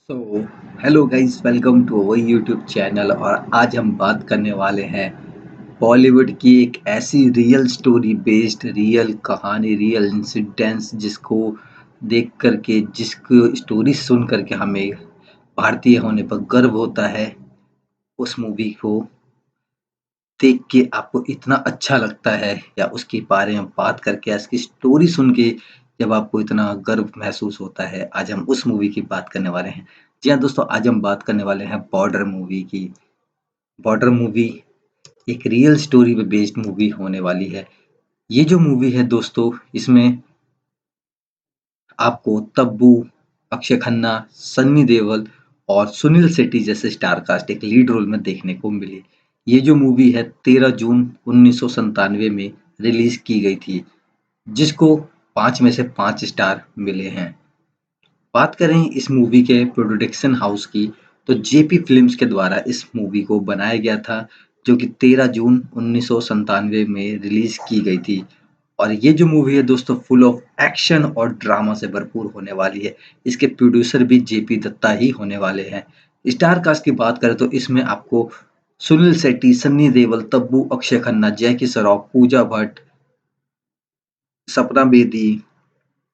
So hello guys, welcome to our YouTube channel. और आज हम बात करने वाले हैं बॉलीवुड की एक ऐसी रियल स्टोरी बेस्ड रियल कहानी, रियल इंसिडेंट्स जिसको देख करके, जिसको स्टोरी सुन करके हमें भारतीय होने पर गर्व होता है। उस मूवी को देख के आपको इतना अच्छा लगता है या उसके बारे में बात करके या उसकी स्टोरी सुन के जब आपको इतना गर्व महसूस होता है, आज हम उस मूवी की बात करने वाले हैं। जी हाँ दोस्तों, आज हम बात करने वाले हैं बॉर्डर मूवी की। बॉर्डर मूवी एक रियल स्टोरी पे बेस्ड मूवी होने वाली है। ये जो मूवी है दोस्तों, इसमें आपको तब्बू, अक्षय खन्ना, सन्नी देओल और सुनील शेट्टी जैसे स्टार कास्ट एक लीड रोल में देखने को मिली। ये जो मूवी है 13 जून 1997 में रिलीज की गई थी, जिसको 5 में से 5 स्टार मिले हैं। बात करें इस मूवी के प्रोडक्शन हाउस की, तो जेपी फिल्म्स के द्वारा इस मूवी को बनाया गया था, जो कि 13 जून 1997 में रिलीज की गई थी। और ये जो मूवी है दोस्तों, फुल ऑफ एक्शन और ड्रामा से भरपूर होने वाली है। इसके प्रोड्यूसर भी जेपी दत्ता ही होने वाले हैं। स्टार कास्ट की बात करें तो इसमें आपको सुनील शेट्टी, सन्नी देओल, तब्बू, अक्षय खन्ना, जैकी श्रॉफ, पूजा भट्ट, सपना बेदी,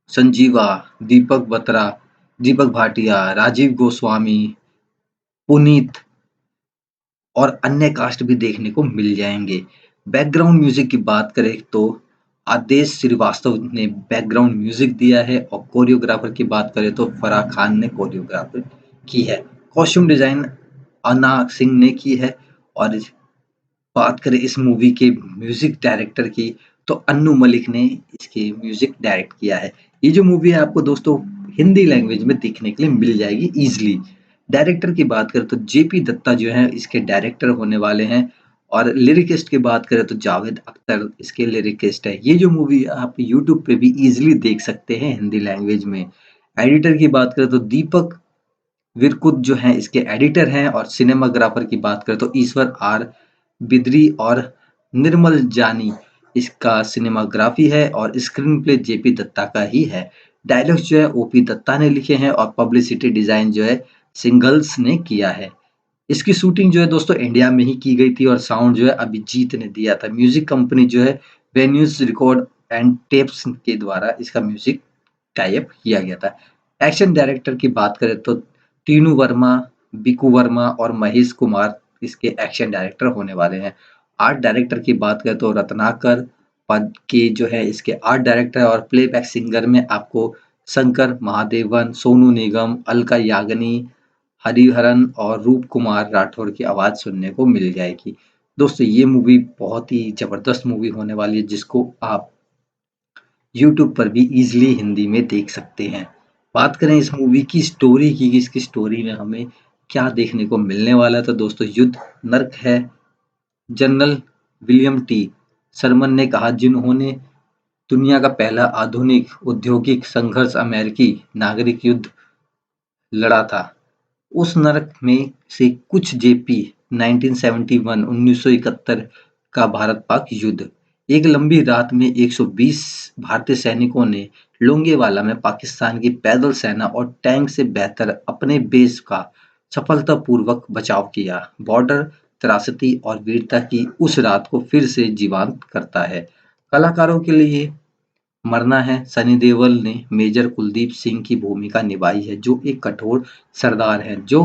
संजीवा, दीपक बत्रा, दीपक भाटिया, राजीव गोस्वामी, पुनीत और अन्य कास्ट भी देखने को मिल जाएंगे। बैकग्राउंड म्यूजिक की बात करें तो आदेश श्रीवास्तव ने बैकग्राउंड म्यूजिक दिया है, और कोरियोग्राफर की बात करें तो फराह खान ने कोरियोग्राफर की है। कॉस्ट्यूम डिजाइन अन्ना सिंह ने की है। और बात करें इस मूवी के म्यूजिक डायरेक्टर की, तो अन्नू मलिक ने इसके म्यूजिक डायरेक्ट किया है। ये जो मूवी है आपको दोस्तों हिंदी लैंग्वेज में देखने के लिए मिल जाएगी इजीली। डायरेक्टर की बात करें तो जेपी दत्ता जो है इसके डायरेक्टर होने वाले हैं। और लिरिकिस्ट की बात करें तो जावेद अख्तर इसके लिरिकिस्ट है। ये जो मूवी आप यूट्यूब पे भी इजीली देख सकते हैं हिंदी लैंग्वेज में। एडिटर की बात करें तो दीपक विरकुत जो हैं इसके एडिटर हैं। और सिनेमाग्राफर की बात करें तो ईश्वर आर बिदरी और निर्मल जानी इसका सिनेमाग्राफी है। और स्क्रीन प्ले जेपी दत्ता का ही है। डायलॉग्स जो है ओपी दत्ता ने लिखे हैं, और पब्लिसिटी डिजाइन जो है सिंगल्स ने किया है। इसकी शूटिंग जो है दोस्तों इंडिया में ही की गई थी, और साउंड जो है अभिजीत ने दिया था। म्यूजिक कंपनी जो है वेन्यूज रिकॉर्ड एंड टेप्स के द्वारा इसका म्यूजिक टाई अप किया गया था। एक्शन डायरेक्टर की बात करें तो टीनू वर्मा, बिकू वर्मा और महेश कुमार इसके एक्शन डायरेक्टर होने वाले हैं। आर्ट डायरेक्टर की बात करें तो रत्नाकर पद के जो है इसके आर्ट डायरेक्टर। और प्लेबैक सिंगर में आपको शंकर महादेवन, सोनू निगम, अलका याग्निक, हरिहरन और रूप कुमार राठौर की आवाज सुनने को मिल जाएगी। दोस्तों ये मूवी बहुत ही जबरदस्त मूवी होने वाली है, जिसको आप यूट्यूब पर भी इजीली हिंदी में देख सकते हैं। बात करें इस मूवी की स्टोरी की, कि इसकी स्टोरी में हमें क्या देखने को मिलने वाला है, तो दोस्तों युद्ध नर्क है। जनरल विलियम टी शर्मन ने कहा, जिन्होंने दुनिया का पहला आधुनिक औद्योगिक संघर्ष अमेरिकी नागरिक युद्ध लड़ा था, उस नरक में से कुछ जेपी 1971 1971 का भारत पाक युद्ध। एक लंबी रात में 120 भारतीय सैनिकों ने लोंगेवाला में पाकिस्तान की पैदल सेना और टैंक से बेहतर अपने बेस का सफलतापूर्वक बचाव किया। बॉर्डर त्रासदी और वीरता की उस रात को फिर से जीवंत करता है। कलाकारों के लिए मरना है। सनी देओल ने मेजर कुलदीप सिंह की भूमिका निभाई है, जो एक कठोर सरदार हैं जो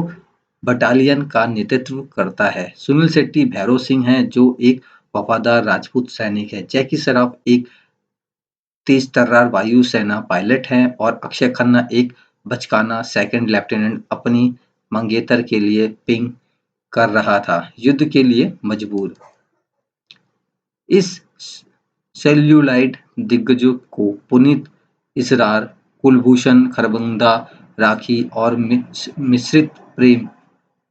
बटालियन का नेतृत्व करता है। सुनील शेट्टी भैरव सिंह हैं, जो एक वफादार राजपूत सैनिक है। जैकी श्रॉफ एक तेज तर्रार वायुसेना पायलट हैं। और अक्षय खन्ना एक बचकाना सेकंड लेफ्टिनेंट अपनी मंगेतर के लिए पिंग कर रहा था, युद्ध के लिए मजबूर। इस सेल्यूलाइड दिग्गजों को पुनीत, इसरार, कुलभूषण खरबंदा, राखी और मिश्रित प्रेम,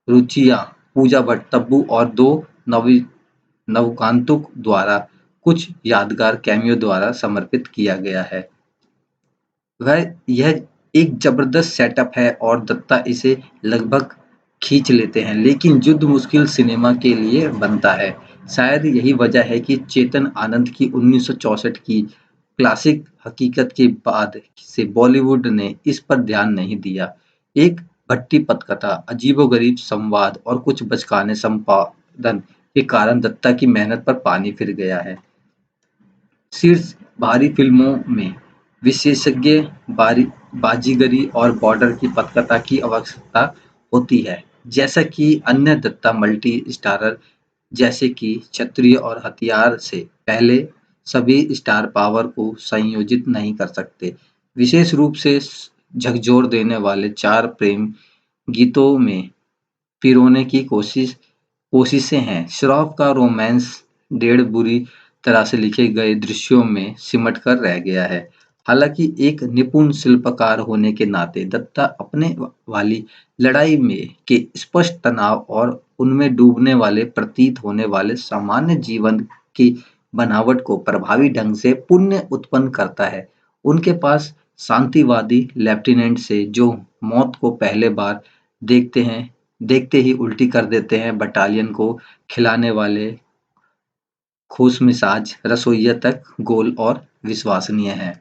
रुचिया, पूजा भट्ट, तब्बू और दो नवकांतों द्वारा कुछ यादगार कैमियो द्वारा समर्पित किया गया है। वह यह एक जबरदस्त सेटअप है, और दत्ता इसे लगभग खींच लेते हैं, लेकिन युद्ध मुश्किल सिनेमा के लिए बनता है। शायद यही वजह है कि चेतन आनंद की 1964 की क्लासिक हकीकत के बाद से बॉलीवुड ने इस पर ध्यान नहीं दिया। एक भट्टी पटकथा, अजीबोगरीब संवाद और कुछ बचकाने संपादन के कारण दत्ता की मेहनत पर पानी फिर गया है। शीर्ष भारी फिल्मों में विशेषज्ञ बारी बाजीगरी और बॉर्डर की पटकथा की आवश्यकता होती है, जैसा कि अन्य दत्ता मल्टी स्टारर जैसे कि क्षत्रिय और हथियार से पहले सभी स्टार पावर को संयोजित नहीं कर सकते। विशेष रूप से झकझोर देने वाले चार प्रेम गीतों में पिरोने की कोशिशें हैं। श्रॉफ का रोमांस डेढ़ बुरी तरह से लिखे गए दृश्यों में सिमट कर रह गया है। हालांकि एक निपुण शिल्पकार होने के नाते दत्ता अपने वाली लड़ाई में के स्पष्ट तनाव और उनमें डूबने वाले प्रतीत होने वाले सामान्य जीवन की बनावट को प्रभावी ढंग से पुण्य उत्पन्न करता है। उनके पास शांतिवादी लेफ्टिनेंट से जो मौत को पहले बार देखते हैं देखते ही उल्टी कर देते हैं बटालियन को खिलाने वाले खुशमिजाज रसोइया तक गोल और विश्वसनीय है।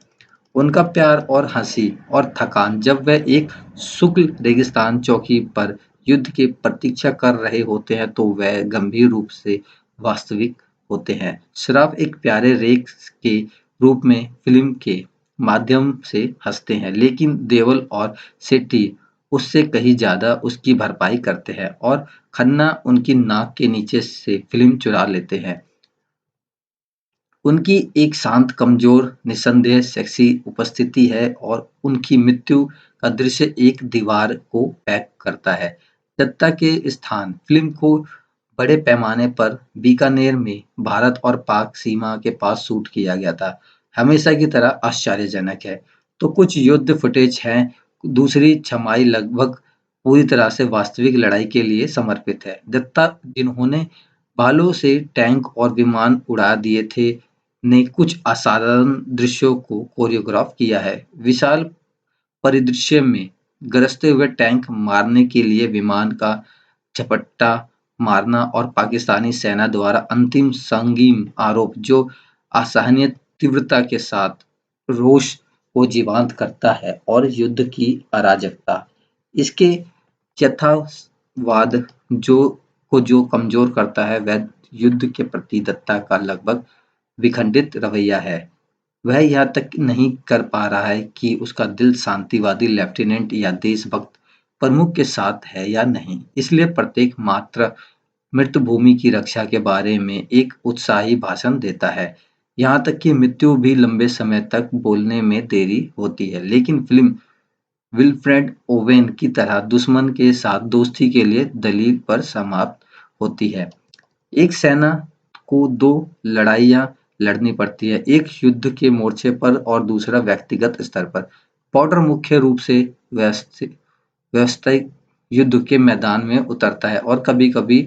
उनका प्यार और हंसी और थकान जब वह एक शुक्ल रेगिस्तान चौकी पर युद्ध की प्रतीक्षा कर रहे होते हैं तो वह गंभीर रूप से वास्तविक होते हैं। श्रॉफ एक प्यारे रेख के रूप में फिल्म के माध्यम से हंसते हैं, लेकिन देओल और शेट्टी उससे कहीं ज्यादा उसकी भरपाई करते हैं और खन्ना उनकी नाक के नीचे से फिल्म चुरा लेते हैं। उनकी एक शांत, कमजोर, निस्संदेह सेक्सी उपस्थिति है और उनकी मृत्यु का दृश्य एक दीवार को पैक करता है। दत्ता के स्थान फिल्म को बड़े पैमाने पर बीकानेर में भारत और पाक सीमा के पास शूट किया गया था। हमेशा की तरह आश्चर्यजनक है। तो कुछ युद्ध फुटेज हैं, दूसरी छमाही लगभग पूरी तरह से वास्तविक लड़ाई के लिए समर्पित है। दत्ता जिन्होंने बालों से टैंक और विमान उड़ा दिए थे ने कुछ असाधारण दृश्यों को कोरियोग्राफ किया है। विशाल परिदृश्य में गरजते हुए टैंक मारने के लिए विमान का झपट्टा मारना और पाकिस्तानी सेना द्वारा अंतिम संगीन आरोप जो असहनीय तीव्रता के साथ रोष को जीवंत करता है और युद्ध की अराजकता इसके यथार्थवाद जो कमजोर करता है वह युद्ध के प्रति दत्ता का लगभग विखंडित रवैया है। वह यहाँ तक नहीं कर पा रहा है कि उसका दिल शांतिवादी लेफ्टिनेंट या देशभक्त प्रमुख के साथ है या नहीं, इसलिए प्रत्येक मात्र मृतभूमि की रक्षा के बारे में एक उत्साही भाषण देता है। यहाँ तक कि मृत्यु भी लंबे समय तक बोलने में देरी होती है, लेकिन फिल्म विल्फ्रेड ओवेन की तरह दुश्मन के साथ दोस्ती के लिए दलील पर समाप्त होती है। एक सेना को दो लड़ाइयाँ लड़नी पड़ती है, एक युद्ध के मोर्चे पर और दूसरा व्यक्तिगत स्तर पर। बॉर्डर मुख्य रूप से व्यवसायिक युद्ध के मैदान में उतरता है और कभी-कभी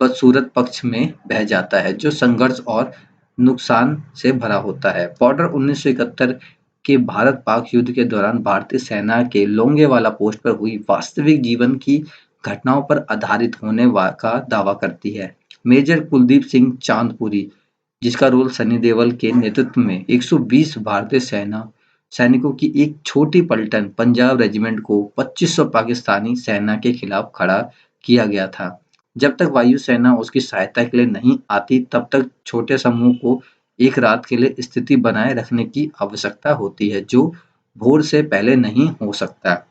बदसूरत पक्ष में बह जाता है, जो संघर्ष और नुकसान से भरा होता है। बॉर्डर 1971 के भारत-पाक युद्ध के दौरान भारतीय सेना के लोंगेवाला पोस्ट पर हुई वास्तविक जीवन की घटनाओं पर आधारित होने का दावा करती है। मेजर कुलदीप सिंह चांदपुरी, जिसका रोल सनी देओल के नेतृत्व में 120 भारतीय सैनिकों की एक छोटी पलटन पंजाब रेजिमेंट को 2500 पाकिस्तानी सेना के खिलाफ खड़ा किया गया था। जब तक वायुसेना उसकी सहायता के लिए नहीं आती तब तक छोटे समूह को एक रात के लिए स्थिति बनाए रखने की आवश्यकता होती है, जो भोर से पहले नहीं हो सकता।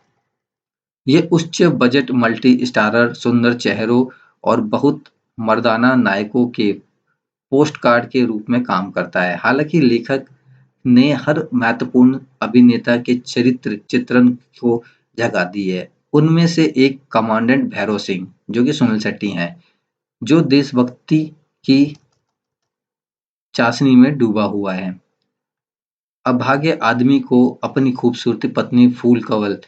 ये उच्च बजट मल्टी स्टारर सुंदर चेहरों और बहुत मर्दाना नायकों के पोस्टकार्ड के रूप में काम करता है। हालांकि लेखक ने हर महत्वपूर्ण अभिनेता के चरित्र चित्रण को जगह दी है। उनमें से एक कमांडेंट भैरव सिंह, जो कि सुनील शेट्टी हैं, जो देशभक्ति की चाशनी में डूबा हुआ है। अभागे आदमी को अपनी खूबसूरती पत्नी फूल कंवल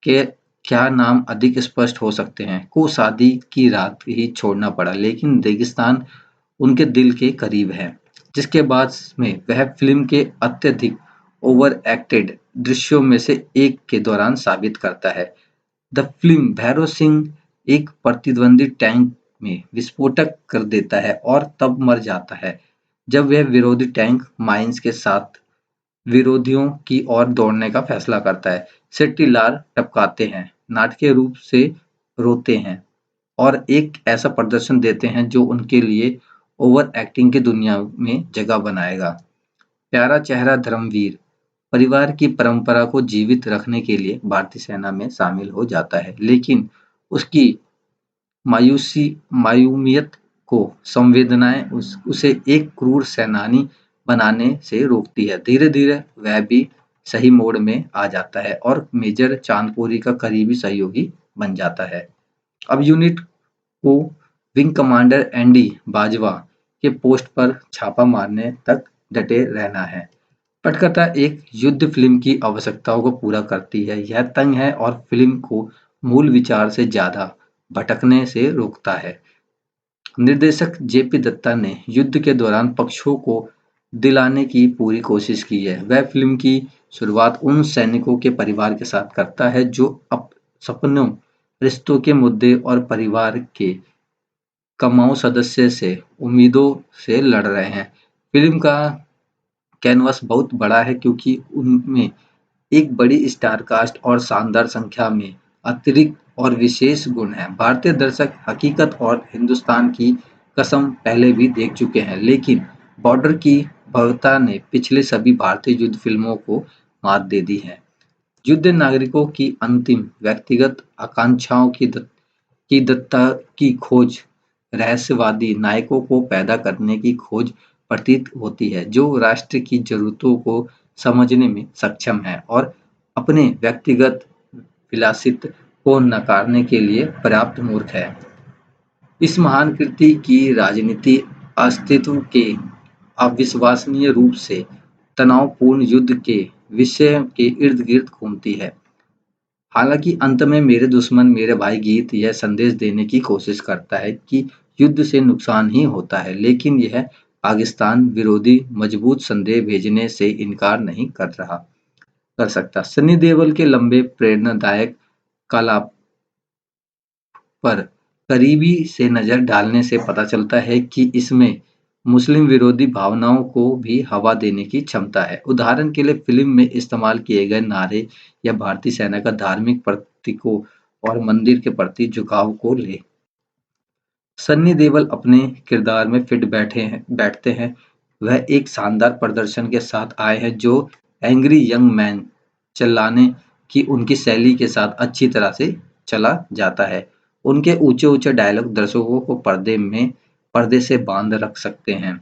के क्या नाम अधिक स्पष्ट हो सकते हैं को शादी की रात ही छोड़ना पड़ा, लेकिन रेगिस्तान उनके दिल के करीब है, जिसके बाद में वह फिल्म के अत्यधिक ओवर एक्टेड दृश्यों में से एक के दौरान साबित करता है। द फिल्म भैरव सिंह एक प्रतिद्वंदी टैंक में विस्फोटक कर देता है और तब मर जाता है जब वह विरोधी टैंक माइंस के साथ विरोधियों की ओर दौड़ने का फैसला करता है। शेट्टी लार टपकाते हैं, नाटकीय रूप से रोते हैं और एक ऐसा प्रदर्शन देते हैं जो उनके लिए ओवर एक्टिंग की दुनिया में जगह बनाएगा। प्यारा चेहरा धर्मवीर परिवार की परंपरा को जीवित रखने के लिए भारतीय सेना में शामिल हो जाता है, लेकिन उसकी मायूसी मायूमियत को संवेदनाएं उसे एक क्रूर सेनानी बनाने से रोकती है। धीरे-धीरे वह भी सही मोड़ में आ जाता है और मेजर चांदपुरी का करीबी सहयोगी बन जाता है। अब यूनिट को विंग कमांडर एंडी बाजवा के पोस्ट पर छापा मारने तक डटे रहना है। पटकथा एक युद्ध फिल्म की आवश्यकताओं को पूरा करती है। यह तंग है और फिल्म को मूल विचार से ज्यादा भटकने से रोकता है। निर्देशक जेपी दत्ता ने युद्ध के दौरान पक्षों को दिलाने की पूरी कोशिश की है। वह फिल्म की शुरुआत उन सैनिकों के परिवार के साथ करता है जो सपनों, रिश्तों के मुद्दे और परिवार के कमाऊ सदस्य से उम्मीदों से लड़ रहे हैं। फिल्म का कैनवास बहुत बड़ा है क्योंकि उनमें एक बड़ी स्टार कास्ट और शानदार संख्या में अतिरिक्त और विशेष गुण हैं। भारतीय दर्शक हकीकत और हिंदुस्तान की कसम पहले भी देख चुके हैं, लेकिन बॉर्डर की भव्यता ने पिछले सभी भारतीय युद्ध फिल्मों को मात दे दी है। युद्ध नागरिकों की अंतिम व्यक्तिगत आकांक्षाओं की दत्ता की खोज रहस्यवादी नायकों को पैदा करने की खोज प्रतीत होती है जो राष्ट्र की जरूरतों को समझने में सक्षम है और अपने व्यक्तिगत विलासित को नकारने के लिए पर्याप्त मूर्ख है। इस महान कृति की राजनीति अस्तित्व के अविश्वसनीय रूप से तनावपूर्ण युद्ध के विषय के इर्द गिर्द घूमती है। हालांकि अंत में मेरे दुश्मन मेरे भाई गीत यह संदेश देने की कोशिश करता है कि युद्ध से नुकसान ही होता है, लेकिन यह पाकिस्तान विरोधी मजबूत संदेश भेजने से इनकार नहीं कर सकता। सनी देओल के लंबे प्रेरणादायक कलाप पर करीबी से नजर डालने से पता चलता है कि इसमें मुस्लिम विरोधी भावनाओं को भी हवा देने की क्षमता है। उदाहरण के लिए फिल्म में इस्तेमाल किए गए नारे या भारतीय सेना का धार्मिक प्रतीकों और मंदिर के प्रति झुकाव को ले। सन्नी देओल अपने किरदार में फिट बैठते हैं। वह एक शानदार प्रदर्शन के साथ आए हैं जो एंग्री यंग मैन चिल्लाने की उनकी शैली के साथ अच्छी तरह से चला जाता है। उनके ऊंचे-ऊंचे डायलॉग दर्शकों को पर्दे से बांध रख सकते हैं।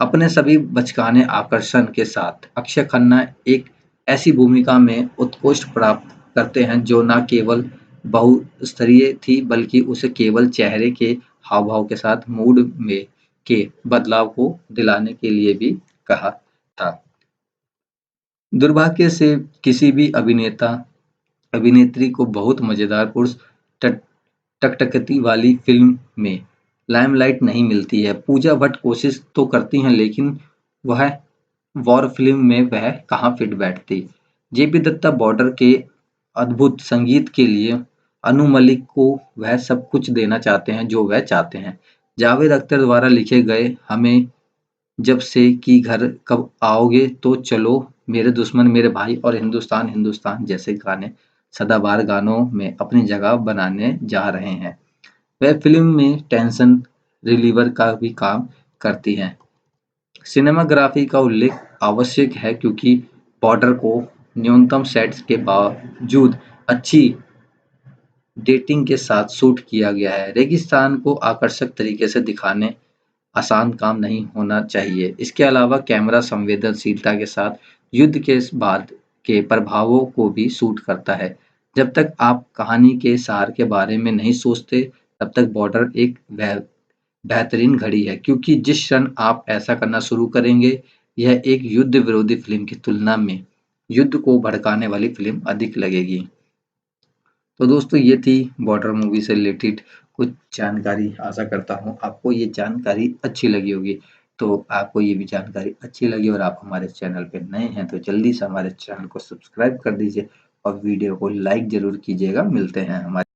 अपने सभी बचकाने आकर्षण के साथ अक्षय खन्ना एक ऐसी भूमिका में उत्कृष्ट प्राप्त करते हैं जो न केवल बहुस्तरीय थी बल्कि उसे केवल चेहरे के हाव-भाव के साथ मूड में के बदलाव को दिलाने के लिए भी कहा था। दुर्भाग्य से किसी भी अभिनेत्री को बहुत मजेदार पुरुष टकटकी वाली फिल्म में लाइमलाइट नहीं मिलती है। पूजा भट्ट कोशिश तो करती हैं लेकिन वह वॉर फिल्म में वह कहाँ फिट बैठती। जेपी दत्ता बॉर्डर के अद्भुत संगीत के लिए अनु मलिक को वह सब कुछ देना चाहते हैं जो वह चाहते हैं। जावेद अख्तर द्वारा लिखे गए हमें जब से कि घर कब आओगे तो चलो मेरे दुश्मन मेरे भाई और हिंदुस्तान हिंदुस्तान जैसे गाने सदाबहार गानों में अपनी जगह बनाने जा रहे हैं। वह फिल्म में टेंशन रिलीवर का भी काम करती हैं। सिनेमाग्राफी का उल्लेख आवश्यक है क्योंकि बॉर्डर को न्यूनतम सेट्स के बावजूद अच्छी डेटिंग के साथ शूट किया गया है। रेगिस्तान को आकर्षक तरीके से दिखाने आसान काम नहीं होना चाहिए। इसके अलावा कैमरा संवेदनशीलता के साथ युद्ध के बाद के प्रभावों को भी शूट करता है। जब तक आप कहानी के सार के बारे में नहीं सोचते तब तक बॉर्डर एक बेहतरीन घड़ी है क्योंकि जिस क्षण आप ऐसा करना शुरू करेंगे यह एक युद्ध विरोधी फिल्म की तुलना में युद्ध को भड़काने वाली फिल्म अधिक लगेगी। तो दोस्तों ये थी बॉर्डर मूवी से रिलेटेड कुछ जानकारी। आशा करता हूँ आपको ये जानकारी अच्छी लगी होगी। तो आपको ये भी जानकारी अच्छी लगी और आप हमारे चैनल पे नए हैं तो जल्दी से हमारे चैनल को सब्सक्राइब कर दीजिए और वीडियो को लाइक ज़रूर कीजिएगा। मिलते हैं हमारे